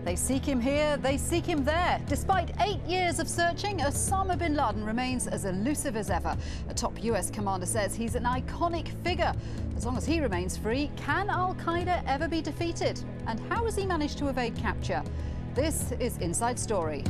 They seek him here, they seek him there. Despite 8 years of searching, Osama bin Laden remains as elusive as ever. A top US commander says he's an iconic figure. As long as he remains free, can al-Qaeda ever be defeated? And how has he managed to evade capture? This is Inside Story.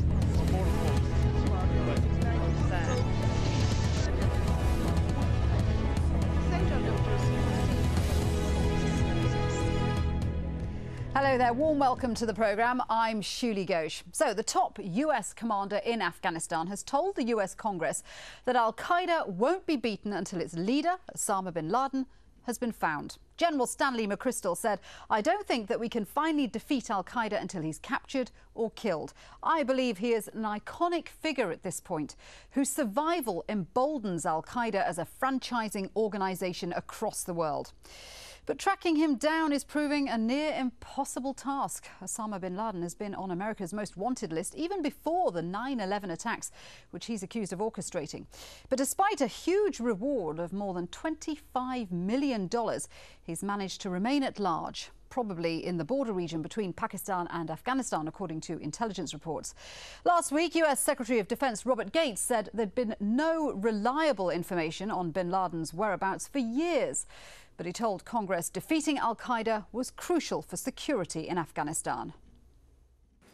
Hello there, warm welcome to the programme. I'm Shuli Ghosh. So the top US commander in Afghanistan has told the US Congress that al-Qaeda won't be beaten until its leader, Osama bin Laden, has been found. General Stanley McChrystal said, "I don't think that we can finally defeat al-Qaeda until he's captured or killed. I believe he is an iconic figure at this point, whose survival emboldens al-Qaeda as a franchising organisation across the world." But tracking him down is proving a near impossible task. Osama bin Laden has been on America's most wanted list even before the 9/11 attacks, which he's accused of orchestrating. But despite a huge reward of more than $25 million, he's managed to remain at large, probably in the border region between Pakistan and Afghanistan, according to intelligence reports. Last week, US Secretary of Defense Robert Gates said there'd been no reliable information on bin Laden's whereabouts for years. But he told Congress defeating al-Qaeda was crucial for security in Afghanistan.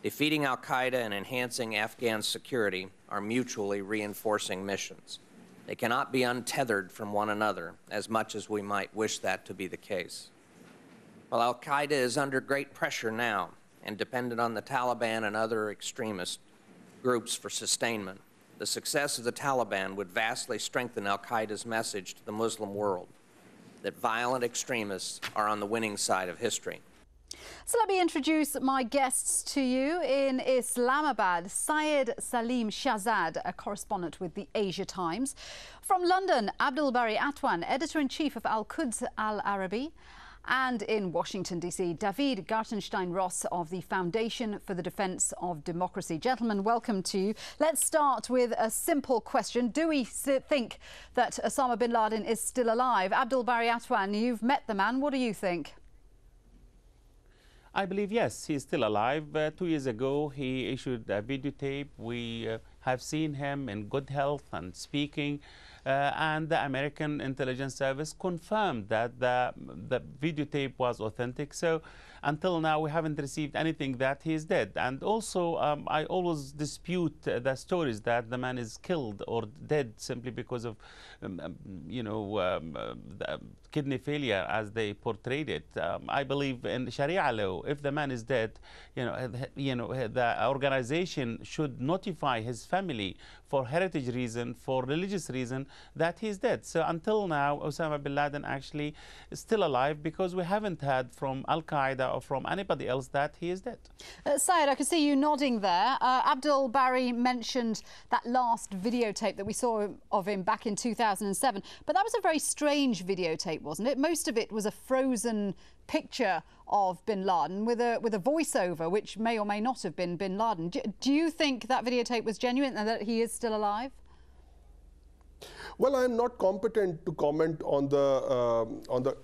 Defeating al-Qaeda and enhancing Afghan security are mutually reinforcing missions. They cannot be untethered from one another, as much as we might wish that to be the case. While al-Qaeda is under great pressure now and dependent on the Taliban and other extremist groups for sustainment, the success of the Taliban would vastly strengthen al-Qaeda's message to the Muslim world that violent extremists are on the winning side of history. So let me introduce my guests to you. In Islamabad, Syed Saleem Shahzad, a correspondent with the Asia Times. From London, Abdel Bari Atwan, editor-in-chief of al-Quds al-Arabi. And in Washington, D.C., Daveed Gartenstein Ross of the Foundation for the Defense of Democracy. Gentlemen, welcome to you. Let's start with a simple question. Do we think that Osama bin Laden is still alive? Abdel Bari Atwan, you've met the man. What do you think? I believe, yes, he's still alive. 2 years ago, he issued a videotape. We have seen him in good health and speaking. And the American intelligence service confirmed that the videotape was authentic. So until now, we haven't received anything that he is dead. And also, I always dispute the stories that the man is killed or dead simply because of, kidney failure as they portrayed it. I believe in Sharia law, if the man is dead, the organization should notify his family for heritage reason, for religious reason, that he's dead. So until now, Osama bin Laden actually is still alive because we haven't heard from al-Qaeda or from anybody else that he is dead. Syed, I can see you nodding there. Abdel Bari mentioned that last videotape that we saw of him back in 2007. But that was a very strange videotape, wasn't it? Most of it was a frozen picture of bin Laden with a voiceover, which may or may not have been bin Laden. Do you think that videotape was genuine and that he is still alive? Well, I am not competent to comment on the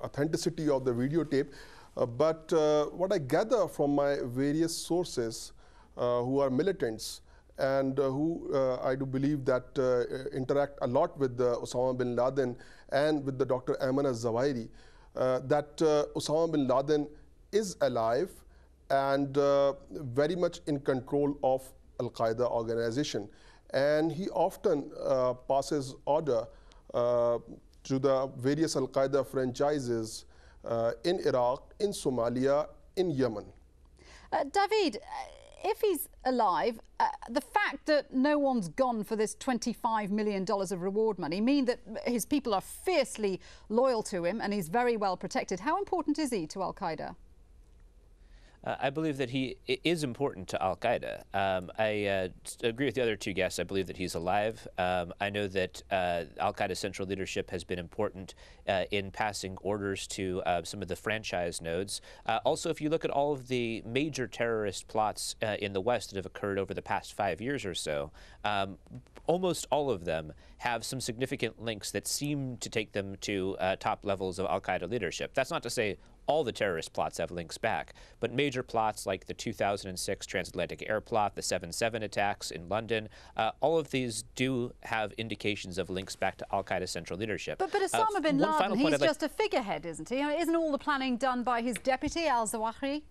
authenticity of the videotape, but what I gather from my various sources who are militants and who I do believe that interact a lot with Osama bin Laden and with the Dr. Ayman al-Zawahiri, that Osama bin Laden is alive and very much in control of al-Qaeda organization. And he often passes order to the various al-Qaeda franchises in Iraq, in Somalia, in Yemen. Daveed, if he's alive, the fact that no one's gone for this $25 million of reward money mean that his people are fiercely loyal to him and he's very well protected. How important is he to al-Qaeda? I believe that he is important to al-Qaeda. I agree with the other two guests. I believe that he's alive. I know that al-Qaeda central leadership has been important in passing orders to some of the franchise nodes. Also, if you look at all of the major terrorist plots in the West that have occurred over the past 5 years or so, almost all of them have some significant links that seem to take them to top levels of al-Qaeda leadership. That's not to say all the terrorist plots have links back, but major plots like the 2006 transatlantic air plot, the 7/7 attacks in London, all of these do have indications of links back to al-Qaeda central leadership. But Osama bin Laden, he's just a figurehead, isn't he? I mean, isn't all the planning done by his deputy, al-Zawahiri?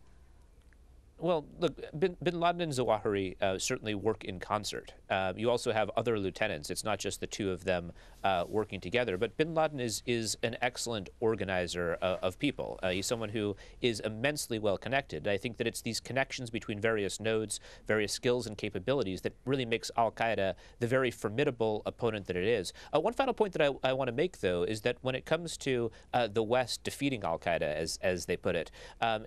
Well, look, bin Laden and Zawahiri certainly work in concert. You also have other lieutenants. It's not just the two of them working together. But bin Laden is an excellent organizer of people. He's someone who is immensely well connected. I think that it's these connections between various nodes, various skills and capabilities that really makes al-Qaeda the very formidable opponent that it is. One final point that I want to make, though, is that when it comes to the West defeating al-Qaeda, as they put it,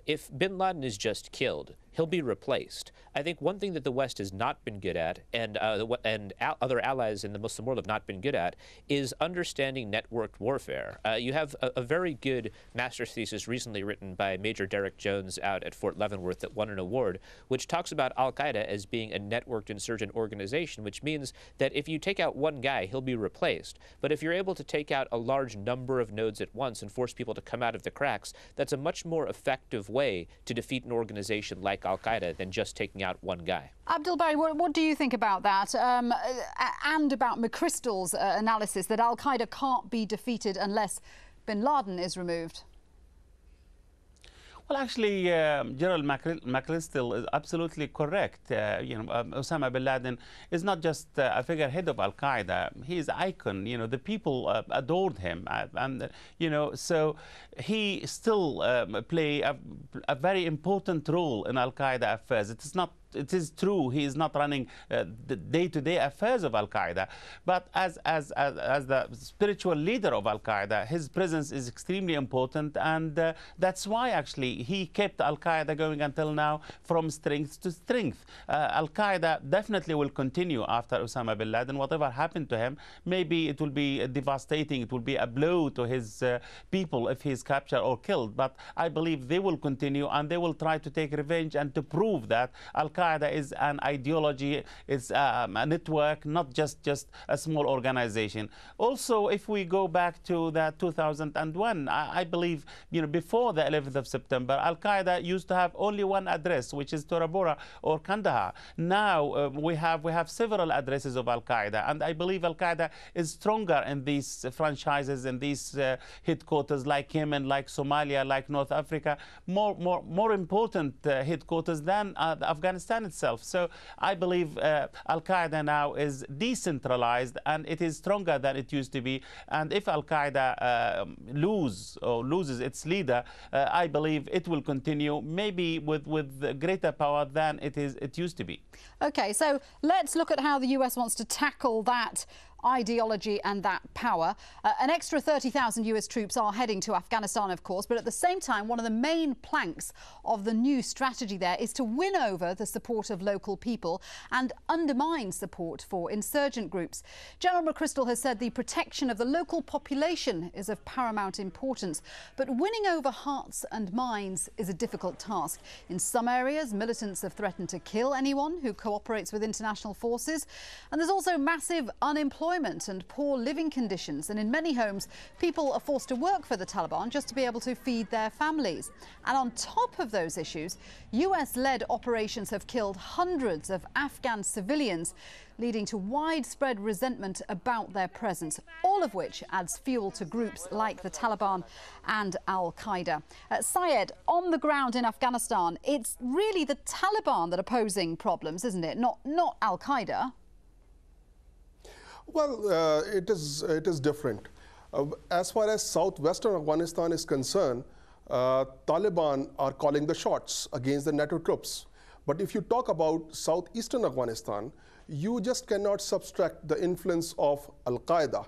if bin Laden is just killed, he'll be replaced. I think one thing that the West has not been good at, and other allies in the Muslim world have not been good at, is understanding networked warfare. You have a very good master's thesis recently written by Major Derek Jones out at Fort Leavenworth that won an award, which talks about al-Qaeda as being a networked insurgent organization, which means that if you take out one guy, he'll be replaced. But if you're able to take out a large number of nodes at once and force people to come out of the cracks, that's a much more effective way to defeat an organization like al-Qaeda than just taking out one guy. Abdel Bari, what do you think about that? And about McChrystal's analysis that al-Qaeda can't be defeated unless bin Laden is removed? Well, actually, General McChrystal is absolutely correct. Osama bin Laden is not just a figurehead of al-Qaeda. He is an icon. The people adored him, and so he still play a very important role in al-Qaeda affairs. It is true he is not running the day-to-day affairs of al-Qaeda, but as the spiritual leader of al-Qaeda, his presence is extremely important, and that's why actually he kept al-Qaeda going until now from strength to strength. Al-Qaeda definitely will continue after Osama bin Laden. Whatever happened to him, maybe it will be devastating. It will be a blow to his people if he is captured or killed. But I believe they will continue, and they will try to take revenge and to prove that al-Qaeda is an ideology, is a network, not just a small organization. Also, if we go back to the 2001, I believe, before the 11th of September, al-Qaeda used to have only one address, which is Tora Bora or Kandahar. Now we have several addresses of al-Qaeda, and I believe al-Qaeda is stronger in these franchises, in these headquarters like Yemen, like Somalia, like North Africa, more important headquarters than Afghanistan itself. So I believe al-Qaeda now is decentralized, and it is stronger than it used to be. And if al-Qaeda loses its leader, I believe it will continue, maybe with greater power than it used to be. Okay, so let's look at how the US wants to tackle that ideology and that power. An extra 30,000 US troops are heading to Afghanistan, of course, but at the same time, one of the main planks of the new strategy there is to win over the support of local people and undermine support for insurgent groups. General McChrystal has said the protection of the local population is of paramount importance, but winning over hearts and minds is a difficult task. In some areas, militants have threatened to kill anyone who cooperates with international forces, and there's also massive unemployment and poor living conditions, and in many homes people are forced to work for the Taliban just to be able to feed their families. And on top of those issues, US-led operations have killed hundreds of Afghan civilians, leading to widespread resentment about their presence, all of which adds fuel to groups like the Taliban and al-Qaeda. Syed, on the ground in Afghanistan, it's really the Taliban that are posing problems, isn't it? Not al-Qaeda. Well, it is different. As far as southwestern Afghanistan is concerned, Taliban are calling the shots against the Nato troops. But if you talk about southeastern Afghanistan, you just cannot subtract the influence of al-Qaeda.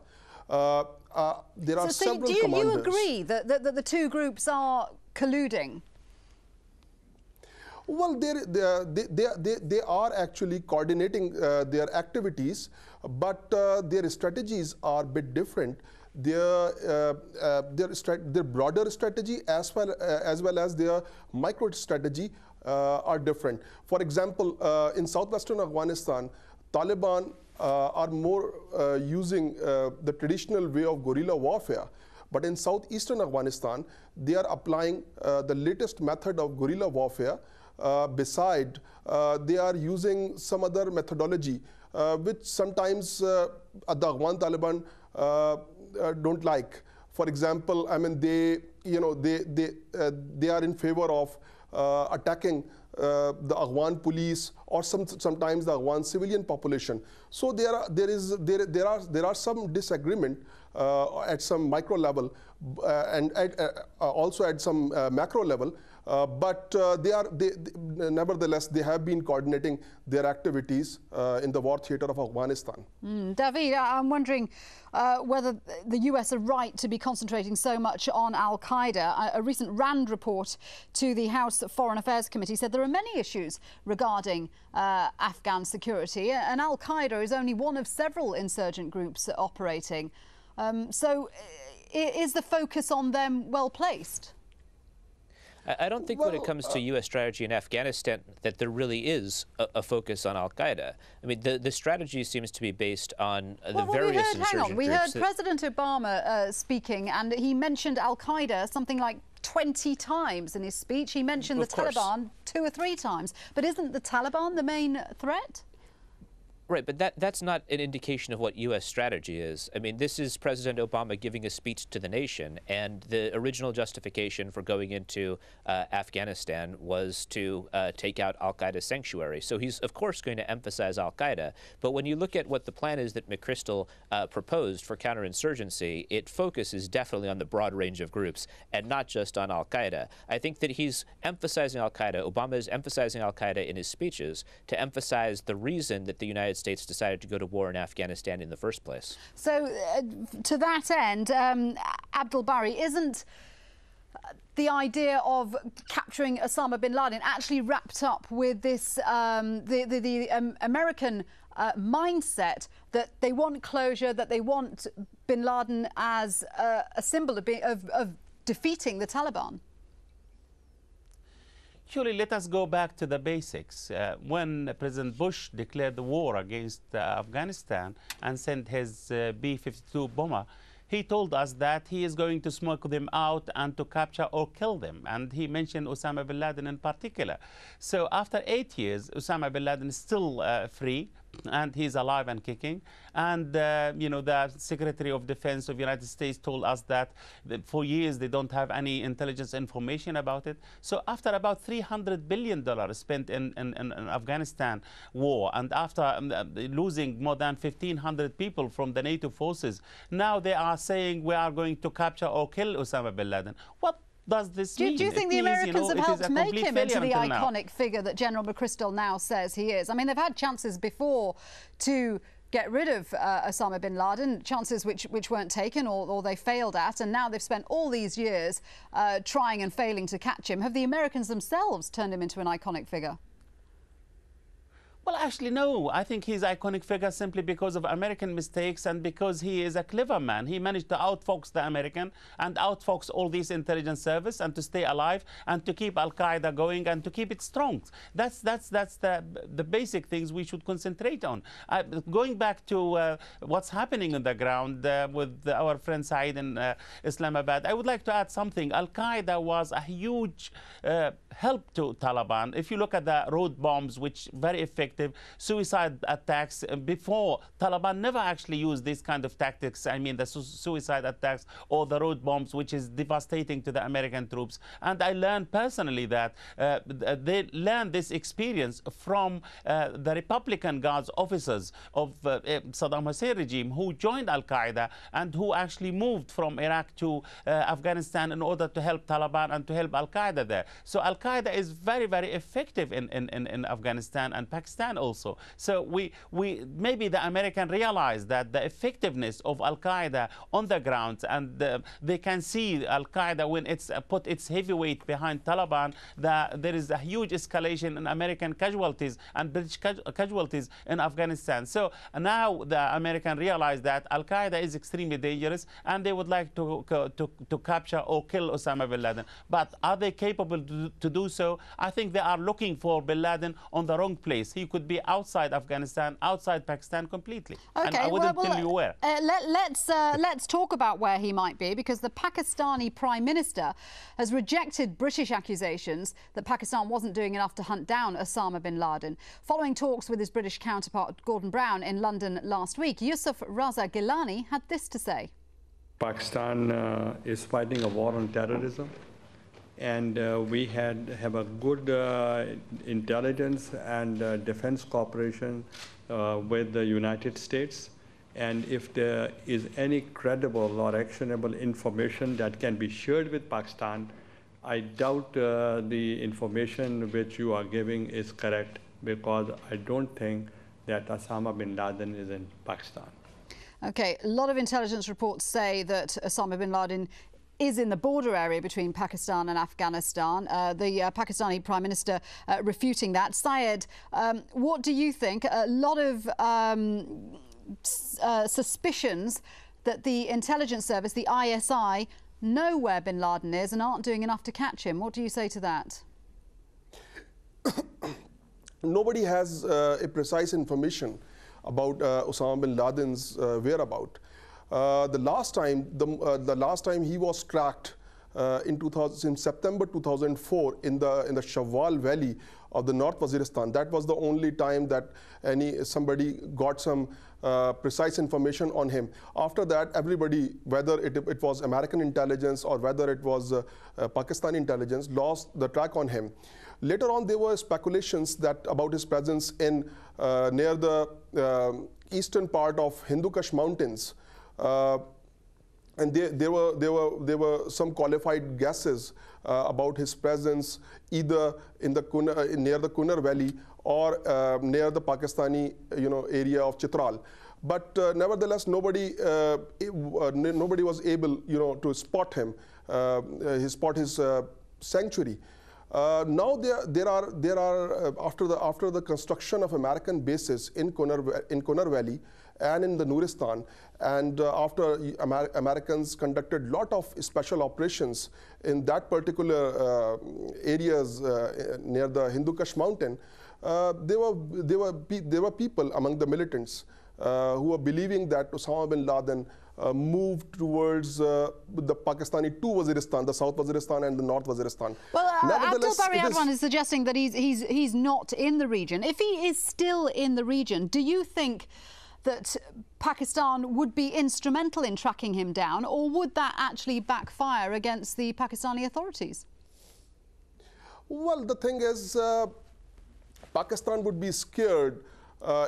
There are several commanders. Do you agree that the two groups are colluding? Well, they are actually coordinating their activities, but their strategies are a bit different. Their broader strategy as well as their micro strategy are different. For example, in southwestern Afghanistan, Taliban are more using the traditional way of guerrilla warfare. But in southeastern Afghanistan, they are applying the latest method of guerrilla warfare. Beside, they are using some other methodology, which sometimes the Afghan Taliban don't like. For example, I mean, they are in favor of attacking the Afghan police or sometimes the Afghan civilian population. So there are some disagreement at some micro level and also at some macro level. But nevertheless, they have been coordinating their activities in the war theater of Afghanistan. Daveed, I'm wondering whether the US are right to be concentrating so much on al-Qaeda. A recent RAND report to the House Foreign Affairs Committee said there are many issues regarding Afghan security, and al-Qaeda is only one of several insurgent groups operating. So is the focus on them well placed? I don't think when it comes to U.S. strategy in Afghanistan that there really is a focus on al-Qaeda. I mean, the strategy seems to be based on the various insurgent groups. We heard President Obama speaking, and he mentioned al-Qaeda something like 20 times in his speech. He mentioned the Taliban 2 or 3 times. But isn't the Taliban the main threat? Right, but that's not an indication of what U.S. strategy is. I mean, this is President Obama giving a speech to the nation, and the original justification for going into Afghanistan was to take out al-Qaeda sanctuary. So he's, of course, going to emphasize al-Qaeda. But when you look at what the plan is that McChrystal proposed for counterinsurgency, it focuses definitely on the broad range of groups and not just on al-Qaeda. I think that he's emphasizing al-Qaeda. Obama is emphasizing al-Qaeda in his speeches to emphasize the reason that the United States decided to go to war in Afghanistan in the first place. So to that end, Abdel Bari, isn't the idea of capturing Osama bin Laden actually wrapped up with this the American mindset that they want closure, that they want bin Laden as a symbol of defeating the Taliban? Actually, let us go back to the basics. When President Bush declared the war against Afghanistan and sent his B-52 bomber, he told us that he is going to smoke them out and to capture or kill them. And he mentioned Osama bin Laden in particular. So after 8 years, Osama bin Laden is still free, and he's alive and kicking. And, you know, the Secretary of Defense of the United States told us that for years they don't have any intelligence information about it. So after about $300 billion spent in Afghanistan war, and after losing more than 1,500 people from the NATO forces, now they are saying we are going to capture or kill Osama bin Laden. What does this mean? Do you think the Americans have helped make him into the iconic figure that General McChrystal now says he is? I mean, they've had chances before to get rid of Osama bin Laden, chances which weren't taken or they failed at, and now they've spent all these years trying and failing to catch him. Have the Americans themselves turned him into an iconic figure? Well, actually, no. I think he's an iconic figure simply because of American mistakes and because he is a clever man. He managed to outfox the American and outfox all these intelligence service and to stay alive and to keep al-Qaeda going and to keep it strong. That's the basic things we should concentrate on. Going back to what's happening on the ground with our friend Syed in Islamabad, I would like to add something. Al-Qaeda was a huge help to Taliban. If you look at the road bombs, which very effective, suicide attacks, before Taliban never actually used this kind of tactics. I mean, the suicide attacks or the road bombs, which is devastating to the American troops. And I learned personally that they learned this experience from the Republican Guards officers of Saddam Hussein regime who joined al-Qaeda and who actually moved from Iraq to Afghanistan in order to help Taliban and to help al-Qaeda there. So al-Qaeda is very, very effective in Afghanistan and Pakistan also. So we maybe the American realize that the effectiveness of al-Qaeda on the ground, and they can see al-Qaeda when it's put its heavyweight behind Taliban, that there is a huge escalation in American casualties and British casualties in Afghanistan. So now the American realize that al-Qaeda is extremely dangerous and they would like to capture or kill Osama bin Laden. But are they capable to do so? I think they are looking for bin Laden on the wrong place. He could be outside Afghanistan, outside Pakistan completely. Okay, and I wouldn't tell you where. Let's talk about where he might be, because the Pakistani Prime Minister has rejected British accusations that Pakistan wasn't doing enough to hunt down Osama bin Laden. Following talks with his British counterpart Gordon Brown in London last week, Yusuf Raza Gilani had this to say. Pakistan is fighting a war on terrorism, and we have a good intelligence and defense cooperation with the United States. And if there is any credible or actionable information that can be shared with Pakistan, I doubt the information which you are giving is correct, because I don't think that Osama bin Laden is in Pakistan. OK, a lot of intelligence reports say that Osama bin Laden is in the border area between Pakistan and Afghanistan. The Pakistani Prime Minister refuting that. Syed, what do you think? A lot of suspicions that the intelligence service, the ISI, know where bin Laden is and aren't doing enough to catch him. What do you say to that? Nobody has a precise information about Osama bin Laden's whereabouts. The last time he was tracked in September 2004 in the Shawwal Valley of the North Waziristan. That was the only time that somebody got some precise information on him. After that, everybody, whether it was American intelligence or whether it was Pakistani intelligence, lost the track on him. Later on, there were speculations that about his presence in near the eastern part of Hindu Kush Mountains, and there were some qualified guesses about his presence either in the near the Kunar Valley or near the Pakistani area of Chitral. But nevertheless, nobody was able to spot him, spot his sanctuary. Now there are after the construction of American bases in Kunar Valley and in the Nuristan, and after Americans conducted lot of special operations in that particular areas near the Hindu Kush mountain, there were people among the militants who were believing that Osama bin Laden moved towards the Pakistani two Waziristan, the South Waziristan and the North Waziristan. Well, Abdel Bari Atwan is suggesting that he's not in the region. If he is still in the region, do you think that Pakistan would be instrumental in tracking him down, or would that actually backfire against the Pakistani authorities? Well, the thing is, Pakistan would be scared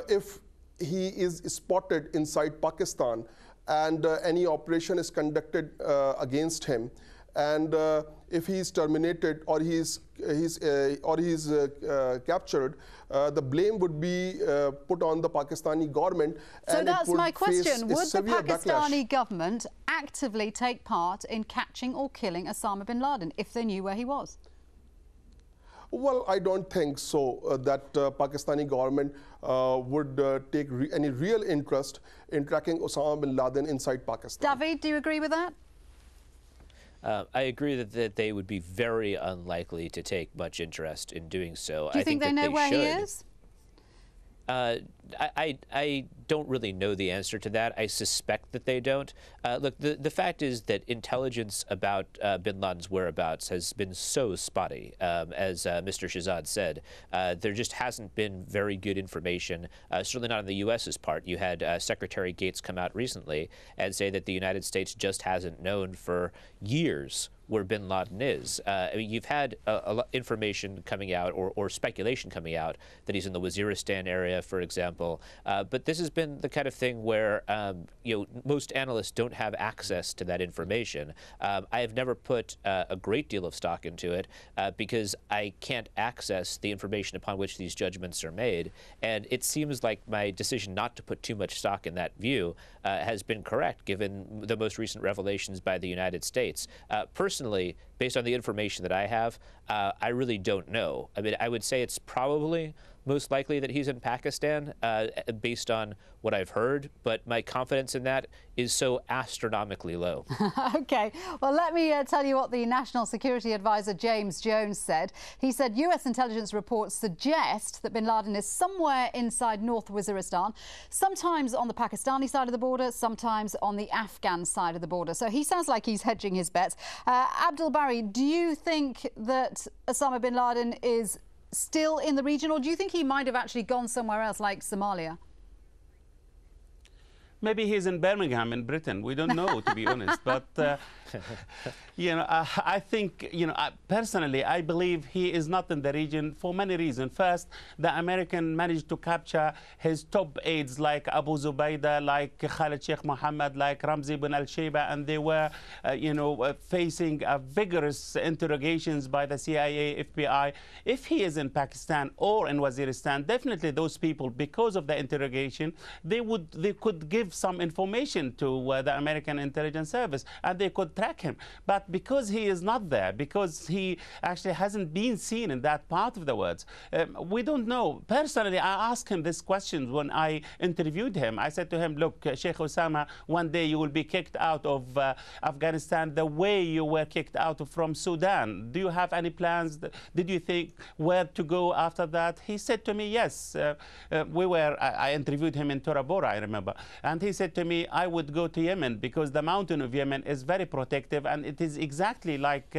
if he is spotted inside Pakistan and any operation is conducted against him, and if he is terminated or he is captured, the blame would be put on the Pakistani government. So and that's my question. Would the backlash. Pakistani government actively take part in catching or killing Osama bin Laden if they knew where he was? Well, I don't think so, that Pakistani government would take any real interest in tracking Osama bin Laden inside Pakistan. Daveed, do you agree with that? I agree that they would be very unlikely to take much interest in doing so. Do you think they know where he is? I don't really know the answer to that. I suspect that they don't. Look, the fact is that intelligence about bin Laden's whereabouts has been so spotty, as Mr. Shahzad said. There just hasn't been very good information, certainly not on the U.S.'s part. You had Secretary Gates come out recently and say that the United States just hasn't known for years where bin Laden is. I mean, you've had a lot information coming out or speculation coming out that he's in the Waziristan area, for example. But this has been the kind of thing where most analysts don't have access to that information. I have never put a great deal of stock into it because I can't access the information upon which these judgments are made. And it seems like my decision not to put too much stock in that view has been correct, given the most recent revelations by the United States. Personally, based on the information that I have, I really don't know. I mean, I would say it's probably most likely that he's in Pakistan based on what I've heard, but my confidence in that is so astronomically low. OK, well, let me tell you what the National Security Advisor James Jones said. He said US intelligence reports suggest that bin Laden is somewhere inside North Waziristan, sometimes on the Pakistani side of the border, sometimes on the Afghan side of the border. So he sounds like he's hedging his bets. Abdel Bari, do you think that Osama bin Laden is still in the region, or do you think he might have actually gone somewhere else, like Somalia? Maybe he's in Birmingham in Britain. We don't know, to be honest. But, I think, personally, I believe he is not in the region for many reasons. First, the American managed to capture his top aides like Abu Zubaydah, like Khalid Sheikh Mohammed, like Ramzi bin al-Shayba, and they were, facing vigorous interrogations by the CIA, FBI. If he is in Pakistan or in Waziristan, definitely those people, because of the interrogation, they could give some information to the American intelligence service, and they could track him. But because he is not there, because he actually hasn't been seen in that part of the world, we don't know. Personally, I asked him this question when I interviewed him. I said to him, look, Sheikh Osama, one day you will be kicked out of Afghanistan the way you were kicked out from Sudan. Do you have any plans? Did you think where to go after that? He said to me, yes. I interviewed him in Tora Bora, I remember. And he said to me, I would go to Yemen because the mountain of Yemen is very protective, and it is exactly like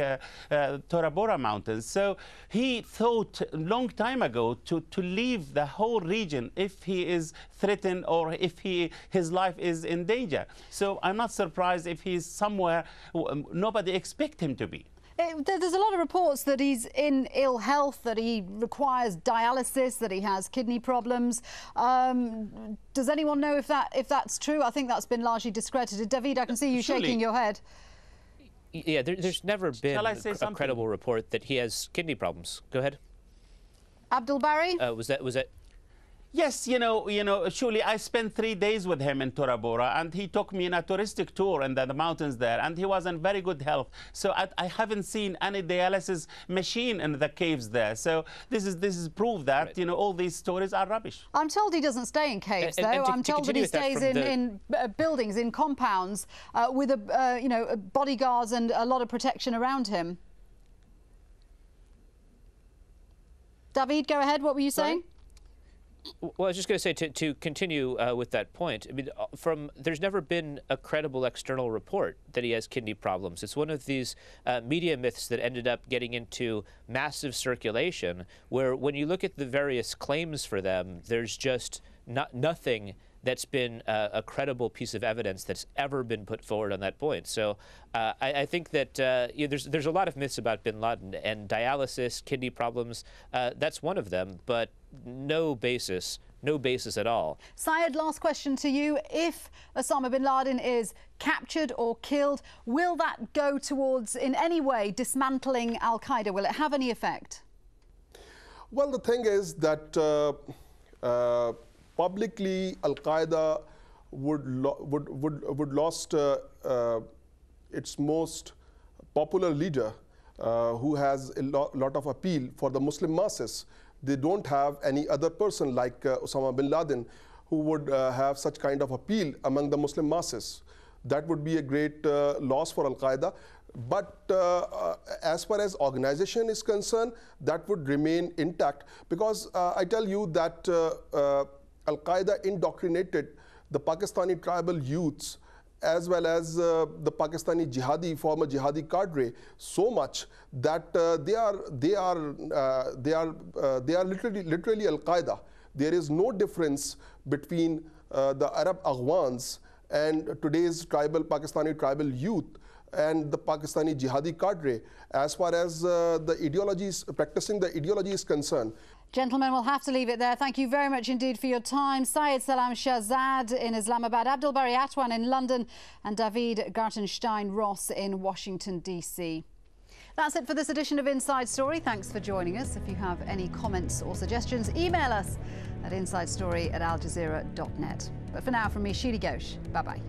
Tora Bora Mountains. So he thought a long time ago to leave the whole region if he is threatened or if his life is in danger. So I'm not surprised if he's somewhere nobody expects him to be. There's a lot of reports that he's in ill health, that he requires dialysis, that he has kidney problems. Does anyone know if that's true? I think that's been largely discredited. Daveed, I can see you shaking your head. Yeah, there's never been a credible report that he has kidney problems. Go ahead. Abdel Bari? Was that? Yes, surely I spent 3 days with him in Tora Bora, and he took me on a touristic tour in the mountains there, and he was in very good health. So I haven't seen any dialysis machine in the caves there. So this is proof that, right, all these stories are rubbish. I'm told he doesn't stay in caves, though. I'm told that he stays in buildings, in compounds, with bodyguards and a lot of protection around him. Daveed, go ahead. What were you saying? Well, I was just going to say, to continue with that point, I mean, there's never been a credible external report that he has kidney problems. It's one of these media myths that ended up getting into massive circulation, where when you look at the various claims for them, there's just nothing that's been a credible piece of evidence that's ever been put forward on that point. So I think that there's a lot of myths about bin Laden, and dialysis, kidney problems, that's one of them, but no basis at all. Syed, last question to you. If Osama bin Laden is captured or killed, will that go towards, in any way, dismantling al-Qaeda? Will it have any effect? Well, the thing is that publicly, al-Qaeda would lost its most popular leader, who has a lot of appeal for the Muslim masses. They don't have any other person like Osama bin Laden who would have such kind of appeal among the Muslim masses. That would be a great loss for al-Qaeda. But as far as organization is concerned, that would remain intact, because I tell you that al-Qaeda indoctrinated the Pakistani tribal youths as well as the Pakistani former jihadi cadre so much that they are literally al-Qaeda. There is no difference between the Arab Afghans and today's Pakistani tribal youth and the Pakistani jihadi cadre as far as practicing the ideology is concerned. Gentlemen, we'll have to leave it there. Thank you very much indeed for your time. Syed Saleem Shahzad in Islamabad, Abdel Bari Atwan in London, and Daveed Gartenstein Ross in Washington, D.C. That's it for this edition of Inside Story. Thanks for joining us. If you have any comments or suggestions, email us at insidestory@aljazeera.net. But for now, from me, Shuli Ghosh, bye-bye.